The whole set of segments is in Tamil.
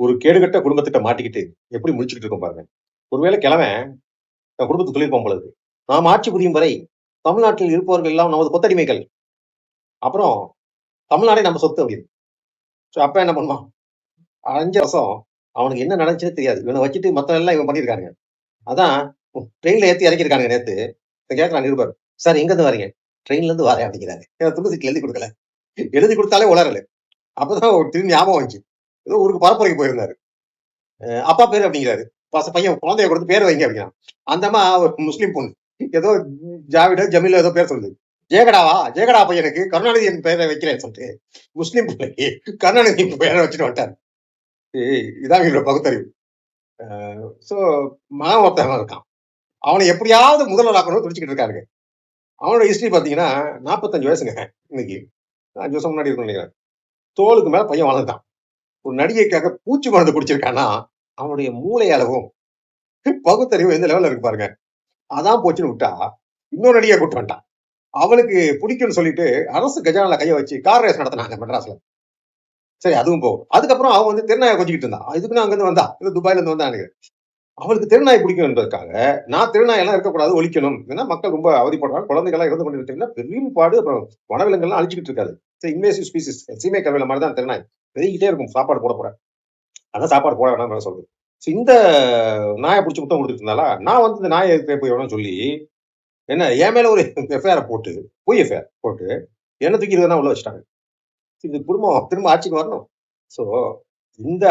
ஒரு கேடுகட்ட குடும்பத்திட்ட மாட்டிக்கிட்டு எப்படி முழிச்சுக்கிட்டு இருக்கோம் பாருங்க. ஒருவேளை கிழவன் தன் குடும்பத்துக்கு சொல்லியிருப்பான் போல இருக்கு. நாம் ஆட்சி புரியும் வரை தமிழ்நாட்டில் இருப்பவர்கள் எல்லாம் நமது கொத்தடிமைகள். அப்புறம் தமிழ்நாடே நம்ம சொத்து அப்படின்னு. அப்ப என்ன பண்ணுவான்? 5 வருஷம் அவனுக்கு என்ன நடந்துச்சுன்னே தெரியாது. இவன வச்சுட்டு மத்தவன் எல்லாம் இவன் பண்ணியிருக்கானுங்க. அதான் ட்ரெயின்ல ஏத்தி இறக்கியிருக்கானுங்க நேத்து. இவன் கேட்கிறான் நிருபர். சார் எங்கருந்து வரீங்க? ட்ரெயின்ல இருந்து வரேன் அப்படிங்கிறாரு. துண்டு சீட்ல எழுதி குடுக்கல. எழுதி குடுத்தாலே உளறலு. அப்பதான் ஒரு திடீர்னு ஞாபகம் வந்துச்சு. ஏதோ ஊருக்கு பரப்புரைக்கு போயிருந்தாரு. அப்பா பேரு அப்படிங்கிறாரு. பையன் குழந்தைய கொடுத்து பேர் வைங்க அப்படிங்கிறான். அந்த அம்மா ஒரு முஸ்லீம் பொண்ணு. ஏதோ ஜாவிடோ, ஜமீலோ ஏதோ பேர் சொல்லுது. ஜெயகடாவா? ஜெயகடா பையனுக்கு கருணாநிதி என் பெயரை வைக்கிறேன்னு சொல்லிட்டு முஸ்லீம் பிள்ளைக்கு கருணாநிதி பெயரை வச்சுட்டு வந்துட்டார். இதான் இவங்களோட பகுத்தறிவு. சோ மகன் ஒருத்தவன் இருக்கான். அவனை எப்படியாவது முதல்வராக்கணும்னு துடிச்சுக்கிட்டு இருக்காருங்க. அவனோட ஹிஸ்டரி பாத்தீங்கன்னா 45 வயசுங்க இன்னைக்கு. 5 வருஷம் முன்னாடி இருக்கும் நினைக்கிறேன். தோலுக்கு மேல பையன் வளர்ந்துட்டான். ஒரு நடிகைக்காக பூச்சி மருந்து குடிச்சிருக்கான்னா அவனுடைய மூளை அளவும் பகுத்தறிவு எந்த லெவல்ல இருக்கு பாருங்க. அதான் போச்சுன்னு விட்டா இன்னொரு நடிகை கூட்டு வந்துட்டான். அவனுக்கு பிடிக்கும்னு சொல்லிட்டு அரசு கஜானால கைய வச்சு கார் ரேஸ் நடத்தினாங்க மெட்ராஸ்ல. சரி அதுவும் போகும். அதுக்கப்புறம் அவன் வந்து தெருநாயை கொஞ்சிக்கிட்டு இருந்தான். இதுக்குன்னு அங்கிருந்து வந்தா இது துபாயில இருந்து வந்தானுங்க. அவனுக்கு தெருநாய் பிடிக்கும் என்பதற்காக நான் தெருநாய் எல்லாம் இருக்கக்கூடாது ஒழிக்கணும். ஏன்னா மக்கள் ரொம்ப அவதிப்படுறாங்க. குழந்தைகள் இருந்து கொண்டிருக்கீங்கன்னா பெரும் பாடு. அப்புறம் வனவிலங்குகள்லாம் அழிச்சுக்கிட்டு இருக்காது. இன்வேசிவ் ஸ்பீசிஸ் சீமை கருவேல மாதிரி தான் தெருநாய். பெருகிட்டே இருக்கும் சாப்பாடு போட போற. அதான் சாப்பாடு போட வேணாம் சொல்றது. இந்த நாயை பிடிச்சி முத்தம் கொடுத்துட்டு இருந்தாலா நான் வந்து இந்த நாயை போய் வேணும்னு சொல்லி என்ன என் மேல ஒரு எஃப்ஐஆர் போட்டு பொய் எஃப்ஐஆர் போட்டு என்ன தூக்கி தான் உள்ள வச்சுட்டாங்க. இந்த குடும்பம் திரும்ப ஆட்சிக்கு வரணும். சோ இந்த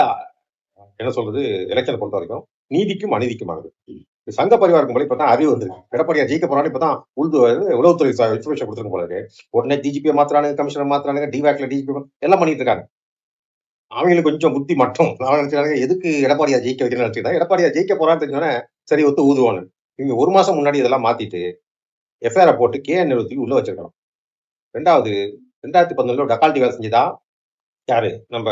என்ன சொல்றது எலெக்ஷனை பொறுத்த வரைக்கும் நீதிக்கும் அநீதிக்குமானது. சங்க பரிவாருக்கும் போல இப்பதான் அறிவு வந்திருக்கு. எடப்பாடியார் ஜெயிக்க போறான்னு இப்பதான் உளவுத்துறை இன்ஃபர்மேஷன் கொடுத்துருக்கும் போல இருக்கு. உடனே டிஜிபி மாத்துறானுங்க, கமிஷனர் மாத்துறானுங்க, டிவேக்ல டிஜிபி எல்லாம் பண்ணிட்டு இருக்காங்க. அவங்களுக்கு கொஞ்சம் புத்தி மட்டும் நான் நினைச்சாங்க எதுக்கு எடப்பாடியார் ஜெயிக்க வைக்கணும்னு நினைச்சுக்கிட்டா எடப்பாடியார் ஜெயிக்க போறான்னு தெரிஞ்சோன்னே சரி ஒத்து ஊதுவானு. இவங்க ஒரு மாசம் முன்னாடி இதெல்லாம் மாத்திட்டு எஃப்ஐஆர் போட்டு நிறுவனத்துக்கு உள்ள வச்சிருக்கணும். 2வது 2019 டக்கால்ட்டி வேலை செஞ்சுதா யாரு நம்ம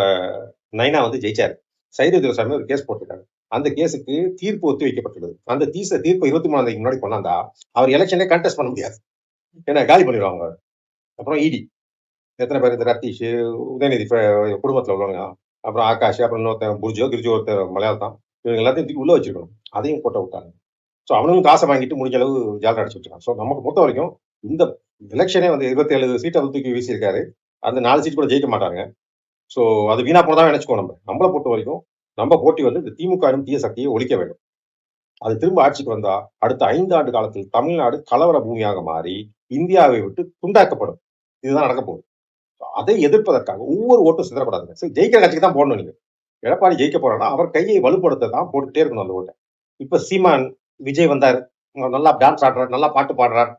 நைனா வந்து ஜெயிச்சாரு. சைதை துரைசாமி ஒரு கேஸ் போட்டிருக்காரு. அந்த கேஸுக்கு தீர்ப்பு ஒத்தி வைக்கப்பட்டுள்ளது. அந்த தீர்ப்பு 23ஆம் தேதி முன்னாடி கொண்டாந்தா அவர் எலெக்ஷனே கண்டெஸ்ட் பண்ண முடியாது. ஏன்னா காலி பண்ணிடுவாங்க. அப்புறம் இடி எத்தனை பேர் இந்த ரத்தீஷ் உதயநிதி குடும்பத்துல உள்ளவங்க, அப்புறம் ஆகாஷ், அப்புறம் இன்னொருத்தன் புர்ஜோ கிரிஜோ ஒருத்தர் மலையாளத்தான், இவங்க எல்லாத்தையும் தூக்கி உள்ள வச்சிருக்கணும். அதையும் போட்ட விட்டாங்க. ஸோ அவனும் காசை வாங்கிட்டு முடிஞ்ச அளவு ஜாலரா அடிச்சு வச்சிருக்கான். ஸோ நமக்கு பொறுத்த வரைக்கும் இந்த எலெக்ஷனே வந்து 27 சீட்டை தூக்கி வீசியிருக்காரு. அந்த 4 சீட் கூட ஜெயிக்க மாட்டாங்க. ஸோ அது வீணா போனதான் நினைச்சுக்கோ. நம்மளை பொறுத்த வரைக்கும் நம்ம போட்டி வந்து இந்த திமுக தீய சக்தியை ஒழிக்க வேண்டும். அது திரும்ப ஆட்சிக்கு வந்தா அடுத்த 5 ஆண்டு காலத்தில் தமிழ்நாடு கலவர பூமியாக மாறி இந்தியாவை விட்டு துண்டாக்கப்படும். இதுதான் நடக்க போகுது. அதை எதிர்ப்பதற்காக ஒவ்வொரு ஓட்டும் சிதறப்படாதுங்க. சரி ஜெயிக்கிற கட்சிக்கு தான் போடணும். நீங்க எடப்பாடி ஜெயிக்க போறான்னா அவர் கையை வலுப்படுத்த தான் போட்டுட்டே இருக்கணும் அந்த ஓட்டை. இப்ப சீமான் விஜய் வந்தார், நல்லா டான்ஸ் ஆடுறார், நல்லா பாட்டு பாடுறார்,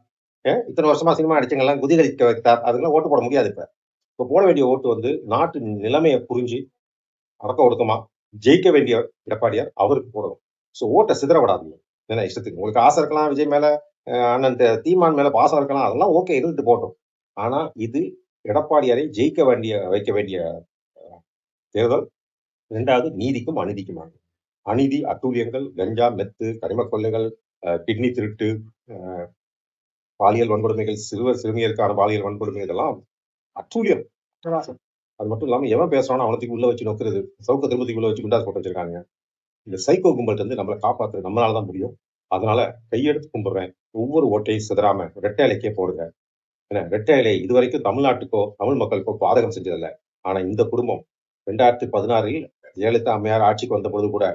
இத்தனை வருஷமா சினிமா நடிச்சவங்க எல்லாம் குதிகரிக்க வைத்தார். அதுக்கெல்லாம் ஓட்டு போட முடியாது. இப்ப போட வேண்டிய ஓட்டு வந்து நாட்டு நிலைமையை புரிஞ்சு அடக்க ஒடுக்கமா ஜெயிக்க வேண்டிய எடப்பாடியார் அவருக்கு போடணும். ஸோ ஓட்டை சிதற விடாதீங்க. ஏன்னா இஷ்டத்துக்கு உங்களுக்கு ஆசை இருக்கலாம், விஜய் மேல அண்ணன் தீமான் மேல பாசம் இருக்கலாம், அதெல்லாம் ஓகே இருந்துட்டு போட்டோம். ஆனா இது எடப்பாடியாரை வைக்க வேண்டிய தேர்தல். 2வது நீதிக்கும் அநீதிக்குமாக. அநீதி அட்டூழியங்கள், கஞ்சா, மெத்து, கனிம கொள்ளைகள், கிட்னி திருட்டு, பாலியல் வன்கொடுமைகள், சிறுமியருக்கான பாலியல் வன்கொடுமை, இதெல்லாம் அட்டூழியம். அது மட்டும் இல்லாம எவன் பேசுறானோ அவனத்துக்கு உள்ள வச்சு நோக்குறது, சவுக்க திரும்பத்துக்கு உள்ள வச்சு குண்டாஸ் போட்டு வச்சிருக்காங்க. இந்த சைக்கோ கும்பல்கிட்ட இருந்து நம்மளை காப்பாற்றுறது நம்மளாலதான் முடியும். அதனால கையெடுத்து கும்பிடுறேன், ஒவ்வொரு ஓட்டையும் சிதறாம ரெட்டை இலைக்கே போடுங்க. ஏன்னா ரெட்டை இலை இதுவரைக்கும் தமிழ்நாட்டுக்கோ தமிழ் மக்களுக்கோ பாதகம் செஞ்சதில்லை. ஆனா இந்த குடும்பம் 2016 ஜெயலலிதா அம்மையார் ஆட்சிக்கு வந்த பொழுது கூட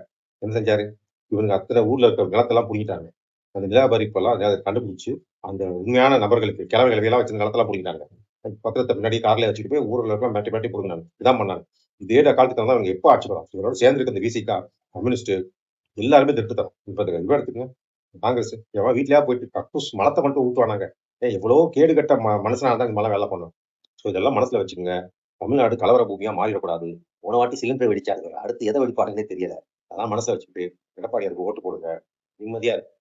என்ன செஞ்சாரு? இவங்க அத்தனை ஊர்ல இருக்க நிலத்தெல்லாம் புடிங்கிட்டாங்க. அந்த நிலாபரிப்பெல்லாம் கண்டுபிடிச்சு அந்த உண்மையான நபர்களுக்கு கிழமைகளை எல்லாம் வச்சிருந்த நிலத்தெல்லாம் புடிங்கிட்டாங்க. பத்திரத்தை முன்னாடி கார்ல வச்சுட்டு போய் ஊர்ல இருக்க மாட்டி மாட்டி புடுங்கினாங்க. இதான் பண்ணாங்க. இதே காலத்துக்கு தான் அவங்க எப்போ ஆட்சி வரும் இவரோட சேர்ந்திருக்க இந்த விசிகா கம்யூனிஸ்ட் எல்லாருமே திருட்டுத்தரும். இப்ப இவ எடுத்துக்கங்க காங்கிரஸ் எவன் வீட்லயா போயிட்டு கக்கூஸ் மலத்தை மட்டும் ஊட்டுவானாங்க. எவ்வளவோ கேடுகட்ட மனுஷனால தான் இந்த மலை வேலை பண்ணும். ஸோ இதெல்லாம் மனசுல வச்சுக்கோங்க. தமிழ்நாடு கலவர பூமியா மாறிடக்கூடாது. போன வாட்டி சிலிண்டர் வெடிச்சாங்க, அடுத்து எதை வெடிப்பாருன்னே தெரியல. அதெல்லாம் மனசுல வச்சுக்கிட்டு எடப்பாடியாருக்கு ஓட்டு போடுங்க. நிம்மதியா இருக்கு.